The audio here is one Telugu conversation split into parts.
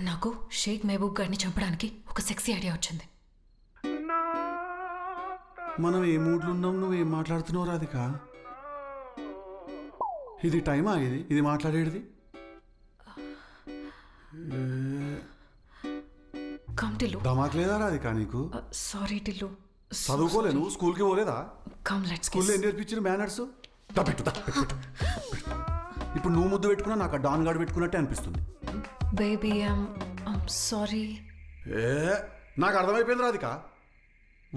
నాకు షేక్ మహబూబ్ గారిని చంపడానికి ఒక సెక్సీ ఐడియా వచ్చింది. మనం ఏ మూడ్లో ఉన్నాం, నువ్వు ఏం మాట్లాడుతున్నావు రాధిక? ఇది టైమా? ఇది మాట్లాడేది? కమ్ టిల్లు. ధమాక్ లేదా రాధిక నీకు? సారీ టిల్లు. చదువుకోలే నువ్వు? స్కూల్కి పోలేదా? కమ్ లెట్స్ స్కూల్లో ఏం నేర్పించిన మేనర్స్? ఇప్పుడు నువ్వు ముద్దు పెట్టుకున్నా నాకు ఆ డాన్ గార్డ్ పెట్టుకున్నట్టే అనిపిస్తుంది. Baby I'm sorry. నాకు అర్థమైపోయింది రాధిక.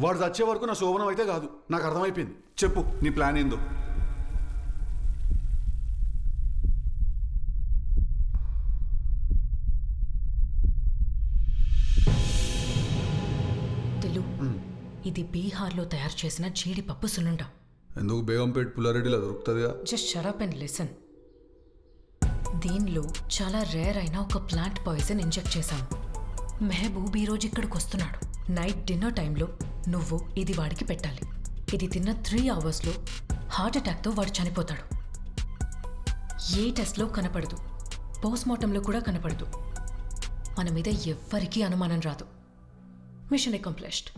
వాడు చచ్చే వరకు నా శోభనం అయితే కాదు. నాకు అర్థమైపోయింది. చెప్పు నీ ప్లాన్ ఏందో. టిల్లు, ఇది బీహార్లో తయారు చేసిన జీడిపప్పు సున్నుండ. ఎందుకు బేగంపేట పుల్లారెడ్డిలో దొరుకుతుందిగా? Just shut up and listen. దీనిలో చాలా రేర్ అయిన ఒక ప్లాంట్ పాయిజన్ ఇంజెక్ట్ చేశాను. మెహబూబ్ ఈరోజు ఇక్కడికి వస్తున్నాడు. నైట్ డిన్నర్ టైంలో నువ్వు ఇది వాడికి పెట్టాలి. ఇది తిన్న 3 అవర్స్లో హార్ట్ అటాక్తో వాడు చనిపోతాడు. ఏ టెస్ట్లో కనపడదు, పోస్ట్మార్టంలో కూడా కనపడదు. మన మీద ఎవ్వరికీ అనుమానం రాదు. Machine accomplished.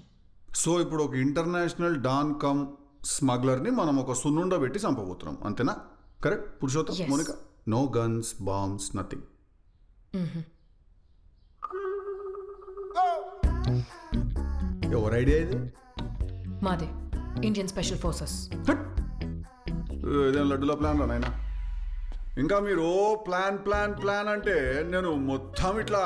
సో ఇప్పుడు ఒక ఇంటర్నేషనల్ డాన్ కమ్ స్మగ్లర్ని మనం ఒక సున్నుండ పెట్టి చంపబోతున్నాం, అంతేనా? Correct Purushottam? Yes. Monica, no guns, bombs, nothing. ఎవరి ఐడియా ఇది? మాదే, ఇండియన్ స్పెషల్ ఫోర్సెస్. ఇదేం లడ్డులో ప్లాన్ రా నాయనా. ఇంకా మీరు ప్లాన్ ప్లాన్ ప్లాన్ అంటే నేను మొత్తం ఇట్లా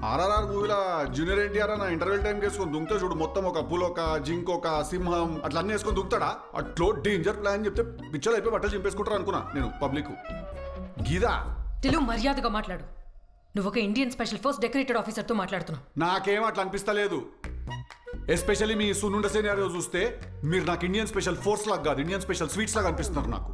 ఆర్ఆర్ఆర్ మూవీలో జూనియర్ ఎన్టీఆర్ నా ఇంటర్వెల్ టైం వేసుకొని దుంకుతా చూడు. మొత్తం ఒక పులొక, జింకొక, సింహం అట్లా అన్నీ వేసుకొని దుంకుతాడా? అట్లో డేంజర్ ప్లాన్ చెప్తే పిచ్చలు అయిపోయి బట్టలు చింపేసుకుంటారు అనుకున్నా నేను. పబ్లిక్ గీదా. తెలుగు మర్యాదగా మాట్లాడు. నువ్వు ఒక ఇండియన్ స్పెషల్ ఫోర్స్ డెకరేటెడ్ ఆఫీసర్తో మాట్లాడుతున్నావు. నాకేం అట్లా అనిపిస్తలేదు. ఎస్పెషల్లీ మీ సున్నుండ సినారియో చూస్తే మీరు నాకు ఇండియన్ స్పెషల్ ఫోర్స్ లాగా కాదు, ఇండియన్ స్పెషల్ స్వీట్స్ లాగా అనిపిస్తున్నారు నాకు.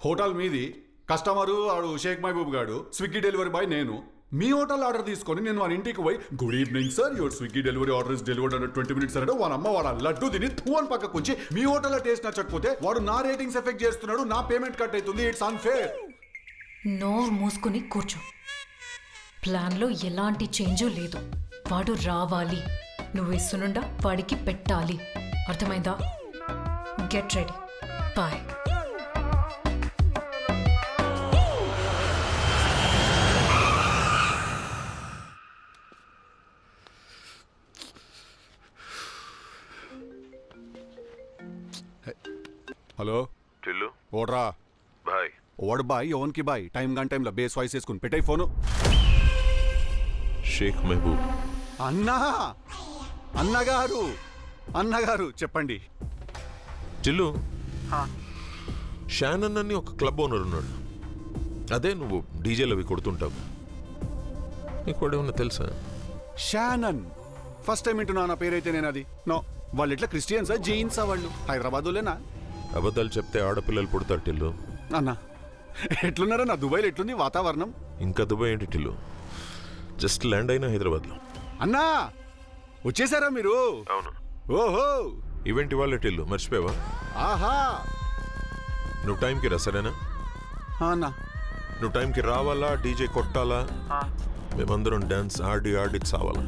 హోటల్ మీది, కస్టమరు ఆడు షేక్ మహబూబ్ గాడు, స్విగ్గీ డెలివరీ బాయ్ నేను. మీ హోటల్ ఆర్డర్ తీసుకొని నేను వాళ్ళ ఇంటికి పోయి good evening sir, your Swiggy delivery order is delivered under 20 minutes అంటే వాళ్ళ అమ్మ వాడు లడ్డు తిని అని పక్కకు ఉంచి మీ హోటల్లో టేస్ట్ నచ్చకపోతే వాడు నా రేటింగ్స్ ఎఫెక్ట్ చేస్తున్నాడు, నా పేమెంట్ కట్ అవుతుంది. It's unfair. నోరు మూసుకుని కూర్చో. ప్లాన్లో ఎలాంటి చేంజు లేదు. వాడు రావాలి, నువ్వు ఇస్తునుండా వాడికి పెట్టాలి. అర్థమైందా? Get ready. Bye. Hello Tillu ఓడ్రా బాయ్. ఓడ్ బాయ్ ఓన్కి బాయ్. టైం గన్ టైంలో బేస్ వాయిస్ వేసుకుని పెట్టాయి ఫోను. షేక్ మహబూబ్. అన్నా, అన్నగారు, అన్నగారు చెప్పండి. టిల్లు, షానన్ అని ఒక క్లబ్ ఓనర్ ఉన్నాడు. అదే నువ్వు డీజేలు అవి కొడుతుంటావు. నీకు కూడా ఏమన్నా తెలుసా? షానన్ ఫస్ట్ టైం వింటున్నా. నా పేరైతే నేను అది నో. వాళ్ళు ఎట్లా క్రిస్టియన్సా, జైన్సా? వాళ్ళు హైదరాబాదులేనా? అబద్ధాలు చెప్తే ఆడపిల్లలు పుడతారు టిల్లు. అన్నా ఎట్లున్నారా? నా దుబాయ్లో ఎట్లుంది వాతావరణం? ఇంకా దుబాయ్ ఏంటి టిల్లు, జస్ట్ ల్యాండ్ అయినా హైదరాబాద్లో. అన్నా వచ్చేసారా మీరు? అవును. ఓహో, ఈవెంట్ ఇవాళ టిల్లు, మర్చిపోయావా? ఆహా. నువ్వు టైంకి రా, సరేనా? అన్నా నువ్వు టైంకి రావాలా, డీజే కొట్టాలా, మేమందరం డాన్స్ ఆడి ఆడి చావాలా?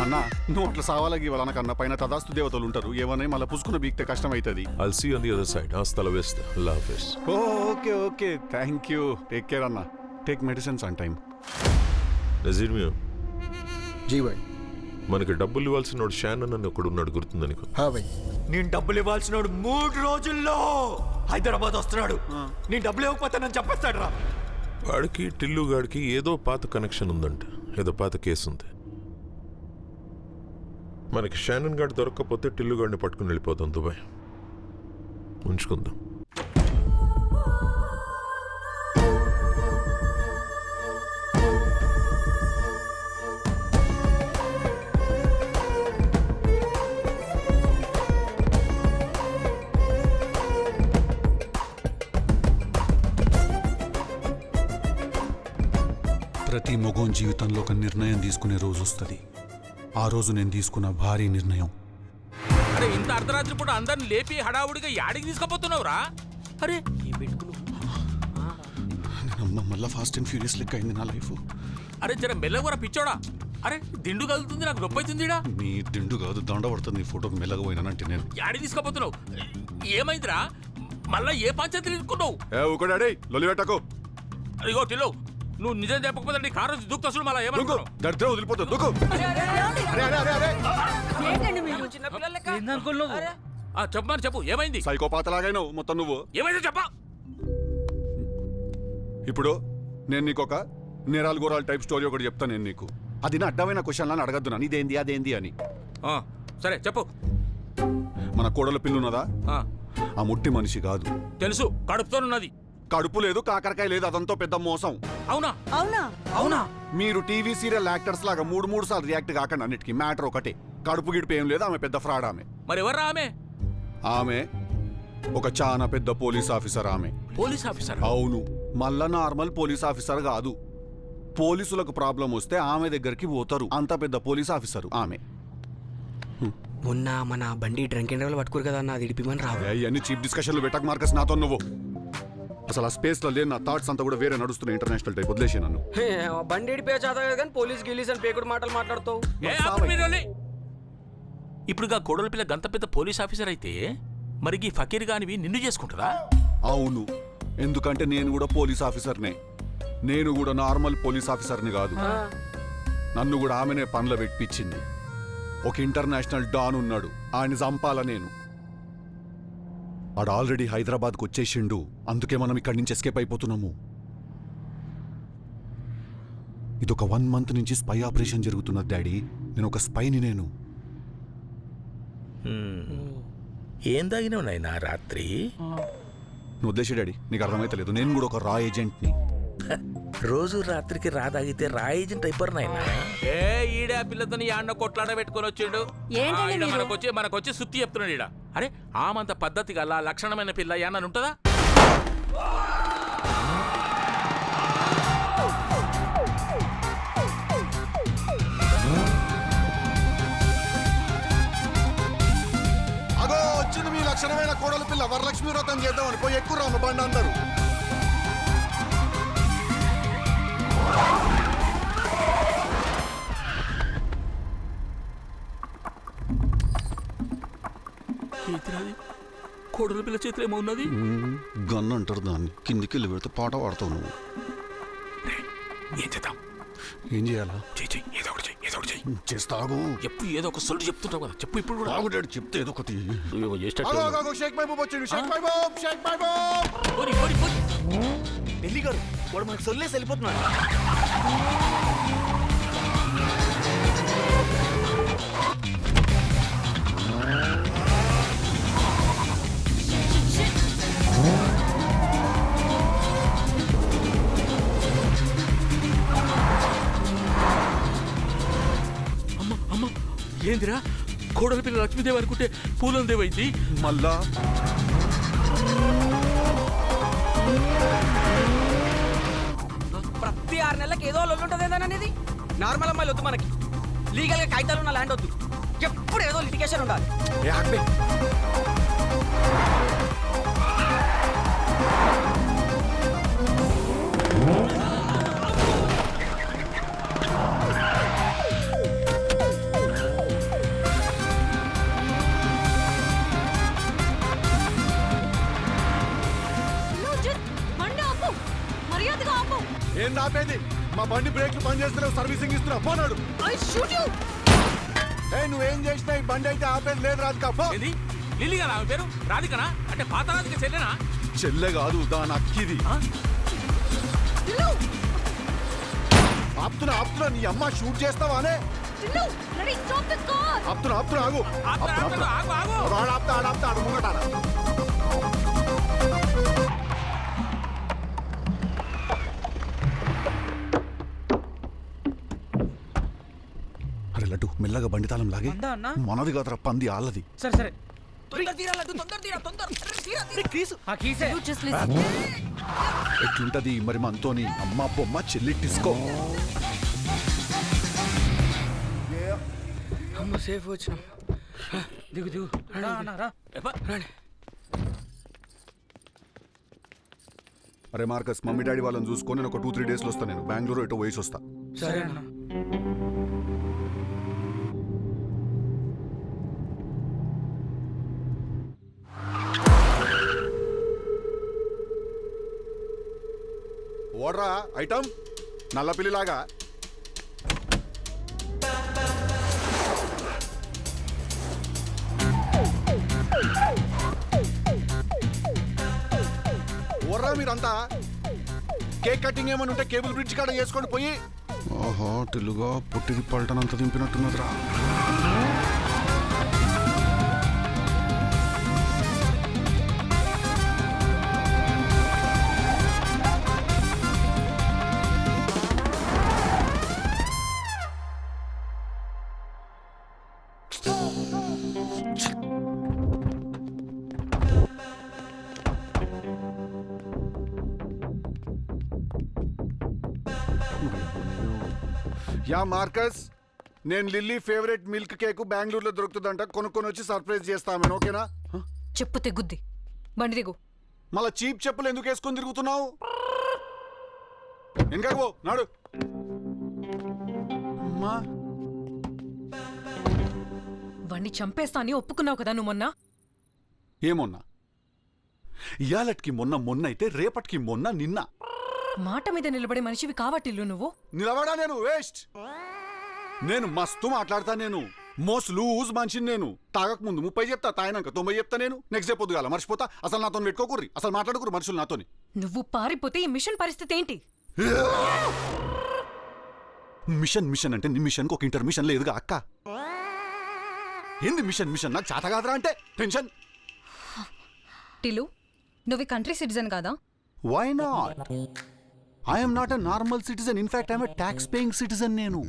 అన్నా నువ్వు అట్లా సావాలకి ఇవ్వాలన్న కన్నా పైన తదాస్తు దేవతలు ఉంటారు. ఏమన్నా మళ్ళీ పుసుకున్న బీక్తే కష్టం అవుతుంది. I'll see you on the other side. ఆస్తల వేస్తా. అల్లా హాఫిజ్. Okay okay, thank you. Take care అన్నా. Take medicines on time. Nazir మియా, జీ భాయ్. మనకి డబ్బులు ఇవ్వాల్సిన వాడు షానన్ అని ఒకడు ఉన్నాడు, గుర్తుందా నీకు? హా భాయ్. నేను డబ్బులు ఇవ్వాల్సిన 3 రోజుల్లో హైదరాబాద్ వస్తున్నాడు. నేను డబ్బులు ఇవ్వకపోతే నన్ను చెప్పేస్తాడు రా. వాడికి టిల్లు గాడికి ఏదో పాత కనెక్షన్ ఉందంట, ఏదో పాత కేసు ఉంది. మనకి షానన్ గాడు దొరక్కపోతే టిల్లు గాడిని పట్టుకుని వెళ్ళిపోతాం దుబాయ్, ఉంచుకుందాం. ప్రతి మగోన్ జీవితంలో ఒక నిర్ణయం తీసుకునే రోజు వస్తుంది. ఆ రోజు నేను తీసుకున్న భారీ నిర్ణయం. అరే ఇంత అర్ధరాత్రి పూట అందరిని లేపి హడావుడిగా యాడికి తీసుకుపోతున్నావురా? అరే ఈ పెట్టుకుని అమ్మ మళ్ళీ ఫాస్ట్ అండ్ ఫ్యూరియస్ లెక్క అయింది నా లైఫ్. అరే జర మెల్లగా కూడా పిచ్చోడా. అరే దిండు కలుగుతుంది, నాకు నొప్పి అవుతుందిడా. నీ తిండు కాదు దండ పడుతుంది. ఫోటోకి మెల్లగా పోయినానంటే నేను యాడి తీసుకుపోతున్నావు? ఏమైందిరా? మళ్ళా ఏ పంచాయతీ తీసుకున్నావు? ఒకడాడే లొలి పెట్టకు. ఇగో టిల్లు, నువ్వు నిజం చెప్పకపోతే నీ కారు దూకుతా చూడు. మళ్ళీ ఏమనుకో దరిద్రం వదిలిపోతుంది. దుక్కు. చెప్పమని చెప్పు, ఏమైంది? సైకోపాతలాగైనావు మొత్తం నువ్వు. ఏమైందో చెప్పా. ఇప్పుడు నేను నీకు ఒక నేరాలు గోరాలు టైప్ స్టోరీ ఒకటి చెప్తాను. నేను నీకు అది నా అడ్డమైన క్వశ్చన్లను అడగద్దు నన్ను, ఇదేంది అదేంది అని. సరే చెప్పు. మన కోడల పిల్లున్నదా? ఆ, ఆ ముట్టి మనిషి కాదు. తెలుసు, కడుపుతోనున్నది. కడుపు లేదు, కాకరకాయ లేదు, అదంతా పెద్ద మోసం. అవునా? అవునా? అవునా? మీరు టీవీ సీరియల్ యాక్టర్స్ లాగా మూడు సార్లు రియాక్ట్ కాకండి. అన్నిటికీ మ్యాటర్ ఒకటే, కడుపు గిడుపు ఏం లేదు. ఆమె పెద్ద ఫ్రాడ్. మరి ఎవర్రా ఆమె? ఆమె ఒక చాలా పెద్ద పోలీస్ ఆఫీసర్. ఆమె పోలీస్ ఆఫీసర్? అవును, మళ్ళా నార్మల్ పోలీస్ ఆఫీసర్ కాదు. పోలీసులకు ప్రాబ్లం వస్తే ఆమె దగ్గరికి పోతారు. అంత పెద్ద పోలీస్ ఆఫీసర్ ఆమె. మొన్న మన బండి డ్రంక్ అండ్ డ్రైవ్ పట్టుకోరు కదా అన్న, అది ఇడిపిమని రావు. అవన్నీ చీప్ డిస్కషన్లు పెట్టక మార్కస్ నాతో. నువ్వు అసలు ఆ స్పేస్ లో లేని నా థాట్స్ అంతా కూడా వేరే నడుస్తున్నాయి. ఇంటర్నేషనల్ టైప్ వదిలేసి నన్ను. బండి ఇడిపే చేత కానీ పోలీస్ గిలీస్ అని పేకుడు మాటలు మాట్లాడుతావు. ఇప్పుడుగా కోడల పిల్ల గంత పెద్ద పోలీస్ ఆఫీసర్ అయితే మరి ఈ ఫకీర్ గానివి నిన్ను చేసుకుంటారా? అవును, ఎందుకంటే నేను కూడా పోలీస్ ఆఫీసర్నే. నేను కూడా నార్మల్ పోలీస్ ఆఫీసర్ని కాదు. నన్ను కూడా ఆమెనే పనులు పెట్టించింది. ఒక ఇంటర్నేషనల్ డాన్ ఉన్నాడు, ఆయన చంపాల నేను. ఆడు ఆల్రెడీ హైదరాబాద్కు వచ్చేసిండు. అందుకే మనం ఇక్కడి నుంచి ఎస్కేప్ అయిపోతున్నాము. ఇదొక 1 month నుంచి స్పై ఆపరేషన్ జరుగుతున్నది డాడీ. నేను ఒక స్పైని. నేను ఏం తాగినావు నాయనా రాత్రి? నువ్వు వదిలేసి డాడీ, నీకు అర్థమైతలేదు. నేను కూడా ఒక రా ఏజెంట్ని. రోజు రాత్రికి రాదాగితే రా ఏజెంట్ అయిపోరు నాయనా. ఏ ఈడే ఆ పిల్లతో ఆడ కొట్లాడ పెట్టుకొని వచ్చిండు. మనకొచ్చి సుత్తి చెప్తున్నాడు ఈడ. అరే ఆమంత పద్ధతి గల లక్షణమైన పిల్ల ఏమన్నా ఉంటుందా? అగో వచ్చింది మీ లక్షణమైన కోడల పిల్ల. వరలక్ష్మి వ్రతం చేద్దామని పోయి ఎక్కువ రామ బండి అందరు. కోడల పిల్ల చేతిలో ఏమో ఉన్నది. గన్ అంటారు దాన్ని. కిందికి వెళ్ళి పెడితే పాట పాడతావు నువ్వు. ఏం చేద్దాం? ఏం చేయాలా? చెయ్యి, ఏదో ఒకటి చెయ్యి. చేస్తాగు. ఎప్పుడు ఏదో ఒక సొల్లు చెప్తుంటావు కదా, చెప్పు ఇప్పుడు కూడా. ఆగుడాడు, చెప్తే ఏదో ఒకటి. షేక్ మహబూబ్ వచ్చిండు. షేక్ మహబూబ్. ఢిల్లీ గారు వాడు మనకు సొల్లేసి వెళ్ళిపోతున్నాడు. అమ్మ ఏందిరా? కోడల పిల్ల లక్ష్మీదేవి అనుకుంటే పూలం దేవైంది మళ్ళా. ప్రతి 6 నెలలకు ఏదో లొల్లు ఉంటుంది అనేది. నార్మల్ అమ్మాయిలు వద్దు మనకి. లీగల్ గా కాగితాలు ఉన్న ల్యాండ్ వద్దు. ఎప్పుడు ఏదో లిటిగేషన్ ఉండాలి. ఏం ఆపేది? మా బండి బ్రేక్లు పని చేస్తున్నావు, సర్వీసింగ్ ఇస్తున్నావు. పోనాడు. నువ్వేం చేసినా ఈ బండి అయితే ఆపేది లేదు. రాధిక ఏంది? లిల్లీగా ఆమె పేరు? రాధికనా? అంటే పాత రాధిక చెల్లెనా? చెల్లె కాదు, దాని అక్కిది. ఆపుతున్నా. నీ అమ్మ షూట్ చేస్తావానే? ఆపుతున్నా. ఆగు. ఆడాడు ముంగటారా. అరే లడ్డు, మెల్లగా బండి తాళం లాగే. మనది కాదురా, పంది ఆళ్ళది. సరే ఎట్లుంటది మరి మనతోని? అమ్మ బొమ్మ చెల్లి టిస్కో. సేఫ్ వచ్చినాం. దిగు అరే మార్కస్ మమ్మీ డాడీ వాళ్ళని చూసుకొని నేను ఒక 2-3 డేస్లో వస్తాను. నేను బెంగళూరు ఎటో వయసు వస్తా. సరే అన్న. ఓడ్రా ఐటమ్ నల్ల పిల్లిలాగా. ఓర్రా మీరంతా కేక్ కటింగ్ ఏమని ఉంటే కేబుల్ బ్రిడ్జ్ కాడ చేసుకొని పోయి. ఓహో తెలుగా పుట్టిది పల్టనంత దింపినట్టున్నదిరా. యా మార్కస్, నేను లిల్లీ ఫేవరెట్ మిల్క్ కేక్ బెంగళూరులో దొరుకుతుందంట, కొనుక్కొని వచ్చి సర్ప్రైజ్ చేస్తామని. ఓకేనా? చెప్పు తెగుద్ది. బండి దిగు. మళ్ళా చీప్ చెప్పులు ఎందుకు వేసుకొని తిరుగుతున్నావు? ఇంకా పో నాడు. అమ్మా బండి చంపేస్తా అని ఒప్పుకున్నావు కదా నువ్వు మొన్న. ఏమొన్నా? ఇయాలటికి మొన్న అయితే రేపటికి నిన్న. మాట మీద నిలబడే మనిషివి కావటిల్లు నువ్వు. నిలబడా నేను వేస్ట్. నేను మస్తు మాట్లాడతా. నేను మోస్ట్ లూజ్ మనిషిని. నేను తాగక ముందు 30 చెప్తా, తాగినాక 90 చెప్తా. నేను నెక్స్ట్ డే పొద్దుగాల మర్చిపోతా. అసలు నాతో పెట్టుకోకూర్రి, అసలు మాట్లాడుకురు మనుషులు నాతోని. నువ్వు పారిపోతే ఈ మిషన్ పరిస్థితి ఏంటి? మిషన్ అంటే నీ మిషన్కి ఒక ఇంటర్మిషన్ లేదుగా అక్క. ఏంది మిషన్? నాకు చేత కాదురా అంటే టెన్షన్. టిలు, నువ్వు కంట్రీ సిటిజన్ కాదా? Why not? I'm not a normal citizen. In fact I'm a tax paying citizen. నేను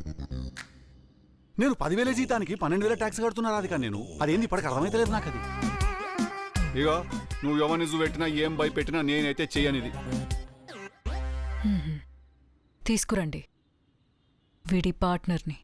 10,000 జీతానికి 12,000 ట్యాక్స్ కడుతున్నా రాధిక. నేను అదేంది ఇప్పటికి అర్థమైతే లేదు నాకు అది. ఇగో నువ్వు ఎవరిని పెట్టినా ఏం భయపెట్టినా నేనైతే చెయ్యనిది. తీసుకురండి వీడి పార్ట్నర్ని.